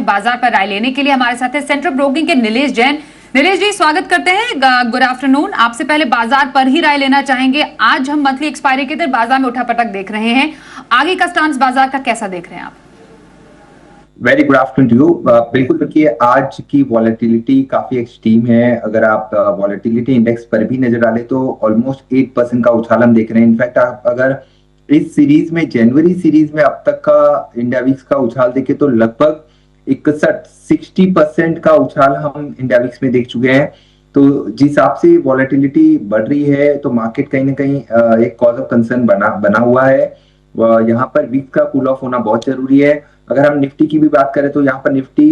बाजार पर राय लेने के लिए हमारे साथ है सेंट्रल ब्रोकिंग के नीलेश जैन। नीलेश जी, स्वागत करते हैं। Good afternoon. आपसे पहले बाजार पर ही राय लेना चाहेंगे। आज हम मंथली एक्सपायरी के दिन बाजार में उठापटक देख रहे हैं, आगे का स्टांस बाजार का कैसा देख रहे हैं आप? Very good afternoon to you. बिल्कुल, देखिए आज की वॉलेटिलिटी काफी एक्सट्रीम है। अगर आप वॉलेटिलिटी इंडेक्स पर भी नजर डालें तो ऑलमोस्ट 8% का उछाल हम देख रहे हैं। इनफैक्ट आप अगर इस सीरीज में, जनवरी सीरीज में अब तक का इंडिया विक्स का उछाल देखें तो लगभग 60% का उछाल हम इंडिया विक्स में देख चुके हैं। तो जिस हिसाब से वॉलेटिलिटी बढ़ रही है तो मार्केट कहीं ना कहीं एक कॉज ऑफ कंसर्न बना हुआ है। यहाँ पर विक्स का कूल ऑफ होना बहुत जरूरी है। अगर हम निफ्टी की भी बात करें तो यहाँ पर निफ्टी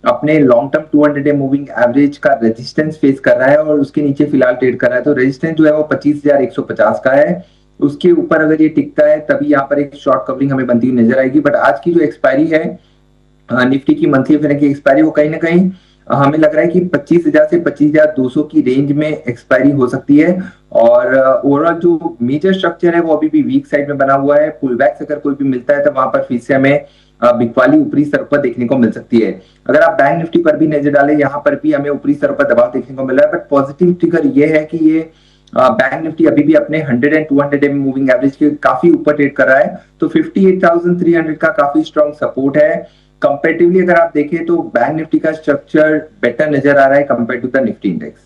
अपने long term 200 day moving average का रेजिस्टेंस फेस कर रहा है और उसके नीचे फिलहाल ट्रेड कर रहा है। तो रेजिस्टेंस जो है वो 25,150 का है। उसके ऊपर अगर ये टिकता है तभी यहाँ पर एक शॉर्ट कवरिंग हमें बनती हुई नजर आएगी। बट आज की जो एक्सपायरी है निफ्टी की मंथली ओपन की एक्सपायरी, वो कहीं ना कहीं हमें लग रहा है कि 25,000 से 25,200 की रेंज में एक्सपायरी हो सकती है। और ओवरऑल जो मेजर स्ट्रक्चर है वो अभी भी वीक साइड में बना हुआ है। पुल बैक्स अगर कोई भी मिलता है तो वहां पर फिर से हमें बिकवाली ऊपरी स्तर पर देखने को मिल सकती है। अगर आप बैंक निफ्टी पर भी नजर डालें, यहाँ पर भी हमें ऊपरी स्तर पर दबाव देखने को मिल रहा है। बट पॉजिटिव ट्रिगर ये है कि ये बैंक निफ्टी अभी भी अपने 100 एंड 200 डे मूविंग एवरेज के काफी ऊपर ट्रेड कर रहा है। तो 58,300 का काफी स्ट्रॉन्ग सपोर्ट है। कंपेरेटिवली अगर आप देखें तो बैंक निफ्टी का स्ट्रक्चर बेटर नजर आ रहा है compare to the Nifty index.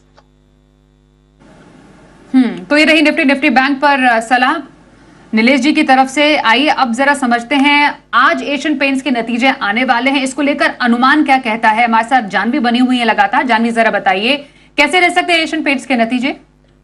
तो ये रही निफ्टी बैंक पर सलाह नीलेश जी की तरफ से। आइए अब जरा समझते हैं, आज एशियन पेंट्स के नतीजे आने वाले हैं, इसको लेकर अनुमान क्या कहता है? हमारे साथ जानवी बनी हुई है लगातार। जानवी, जरा बताइए कैसे रह सकते हैं एशियन पेंट्स के नतीजे?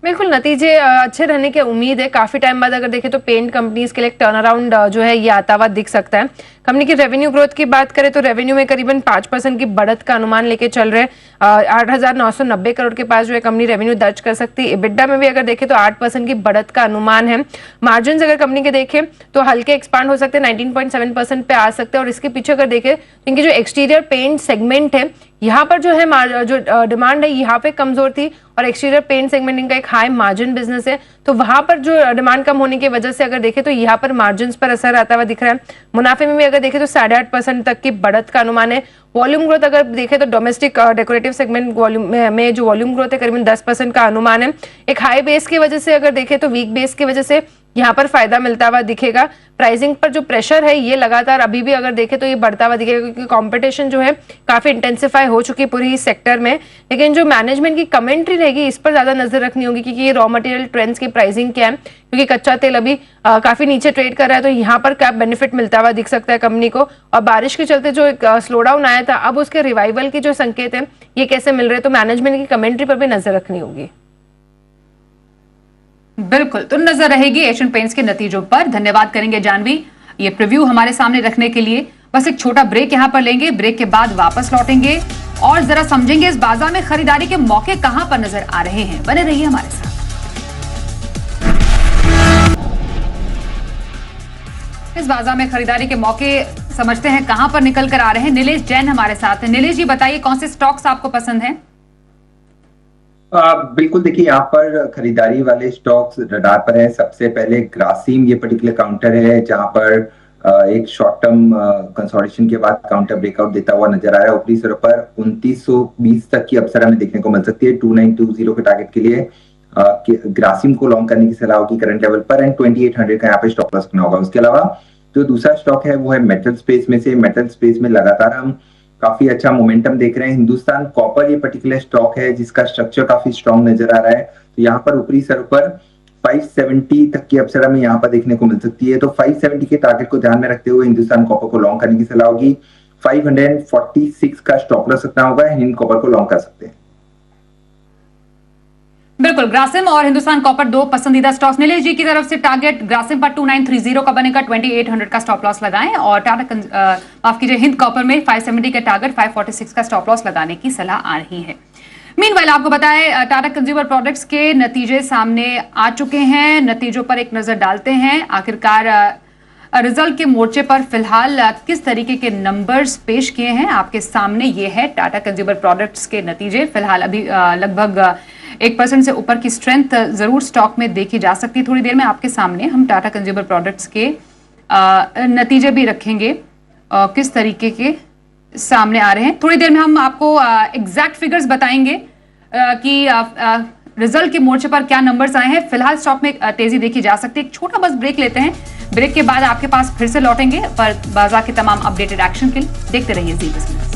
बिल्कुल, नतीजे अच्छे रहने की उम्मीद है। काफी टाइम बाद अगर देखें तो पेंट कंपनीज के लिए टर्न अराउंड जो है ये आता हुआ दिख सकता है। कंपनी की रेवेन्यू ग्रोथ की बात करें तो रेवेन्यू में करीबन 5% की बढ़त का अनुमान लेके चल रहे हैं। 8,990 करोड़ के पास जो है कंपनी रेवेन्यू दर्ज कर सकती है। EBITDA में भी अगर देखें तो 8% की बढ़त का अनुमान है। मार्जिन अगर कंपनी के देखें तो हल्के एक्सपांड हो सकते हैं, 19.7% पे आ सकते हैं। और इसके पीछे अगर देखें तो इनकी जो एक्सटीरियर पेंट सेगमेंट है, यहाँ पर जो है जो डिमांड है यहाँ पे कमजोर थी और एक्सटीरियर पेंट सेगमेंट इनका एक हाई मार्जिन बिजनेस है। तो वहां पर जो डिमांड कम होने की वजह से अगर देखें तो यहाँ पर मार्जिन पर असर आता हुआ दिख रहा है। मुनाफे में भी अगर देखें तो 8.5% तक की बढ़त का अनुमान है। वॉल्यूम ग्रोथ अगर देखें तो डोमेस्टिक डेकोरेटिव सेगमेंट वॉल्यूम में जो वॉल्यूम ग्रोथ है करीबन 10% का अनुमान है। एक हाई बेस की वजह से अगर देखें तो वीक बेस की वजह से यहाँ पर फायदा मिलता हुआ दिखेगा। प्राइसिंग पर जो प्रेशर है ये लगातार अभी भी अगर देखें तो ये बढ़ता हुआ दिखेगा, क्योंकि कंपटीशन जो है काफी इंटेंसिफाई हो चुकी है पूरी इस सेक्टर में। लेकिन जो मैनेजमेंट की कमेंट्री रहेगी इस पर ज्यादा नजर रखनी होगी, क्योंकि ये रॉ मटेरियल ट्रेंड्स की प्राइसिंग क्या है, क्योंकि कच्चा तेल अभी काफी नीचे ट्रेड कर रहा है। तो यहाँ पर क्या बेनिफिट मिलता हुआ दिख सकता है कंपनी को। और बारिश के चलते जो एक स्लो डाउन आया था, अब उसके रिवाइवल के जो संकेत है ये कैसे मिल रहे हैं, तो मैनेजमेंट की कमेंट्री पर भी नजर रखनी होगी। बिल्कुल, तो नजर रहेगी एशियन पेंट्स के नतीजों पर। धन्यवाद करेंगे जानवी ये प्रीव्यू हमारे सामने रखने के लिए। बस एक छोटा ब्रेक यहां पर लेंगे, ब्रेक के बाद वापस लौटेंगे और जरा समझेंगे इस बाजार में खरीदारी के मौके कहां पर नजर आ रहे हैं। बने रहिए हमारे साथ। इस बाजार में खरीदारी के मौके समझते हैं कहां पर निकल कर आ रहे हैं। नीलेश जैन हमारे साथ है। नीलेश जी, बताइए कौन से स्टॉक्स आपको पसंद हैं? बिल्कुल, देखिए यहाँ पर खरीदारी वाले स्टॉक्स रडार पर है। सबसे पहले ग्रासिम ये पर्टिकुलर काउंटर है जहां पर एक शॉर्ट टर्म कंसोलिडेशन के बाद काउंटर ब्रेकआउट देता हुआ नजर आ रहा है। ऊपरी स्तर पर 2920 तक की अवसर हमें देखने को मिल सकती है 2920 के टारगेट के लिए। ग्रासिम को लॉन्ग करने की सलाह होगी करंट लेवल पर एंड 2800 का यहाँ पे स्टॉप लॉस करना होगा। उसके अलावा जो दूसरा स्टॉक है वो है मेटल स्पेस में से। मेटल स्पेस में लगातार हम काफी अच्छा मोमेंटम देख रहे हैं। हिंदुस्तान कॉपर ये पर्टिकुलर स्टॉक है जिसका स्ट्रक्चर काफी स्ट्रॉन्ग नजर आ रहा है। तो यहाँ पर ऊपरी स्तर पर 570 तक की अवसर हमें यहाँ पर देखने को मिल सकती है। तो 570 के टारगेट को ध्यान में रखते हुए हिंदुस्तान कॉपर को लॉन्ग करने की सलाह होगी। 546 का स्टॉप लॉस रखना होगा, हिंद कॉपर को लॉन्ग कर सकते हैं। बिल्कुल, ग्रासिम और हिंदुस्तान कॉपर दो पसंदीदा स्टॉक्स। नीलेश जी की तरफ से टारगेट ग्रासिम पर 2930 का बनेगा, 2800 का स्टॉप लॉस लगाएं। और माफ कीजिए, हिंद कॉपर में 570 का टारगेट, 546 का स्टॉप लॉस लगाने की सलाह आ रही है। मीनवाइल आपको बताएं टाटा कंज्यूमर प्रोडक्ट्स के नतीजे सामने आ चुके हैं। नतीजों पर एक नजर डालते हैं। आखिरकार रिजल्ट के मोर्चे पर फिलहाल किस तरीके के नंबर्स पेश किए हैं आपके सामने। ये है टाटा कंज्यूमर प्रोडक्ट्स के नतीजे। फिलहाल अभी लगभग 1% से ऊपर की स्ट्रेंथ जरूर स्टॉक में देखी जा सकती है। थोड़ी देर में आपके सामने हम टाटा कंज्यूमर प्रोडक्ट्स के नतीजे भी रखेंगे किस तरीके के सामने आ रहे हैं। थोड़ी देर में हम आपको एग्जैक्ट फिगर्स बताएंगे कि रिजल्ट के मोर्चे पर क्या नंबर्स आए हैं। फिलहाल स्टॉक में तेजी देखी जा सकती है। एक छोटा बस ब्रेक लेते हैं, ब्रेक के बाद आपके पास फिर से लौटेंगे पर बाजार के तमाम अपडेटेड एक्शन के लिए देखते रहिए जी बिजनेस।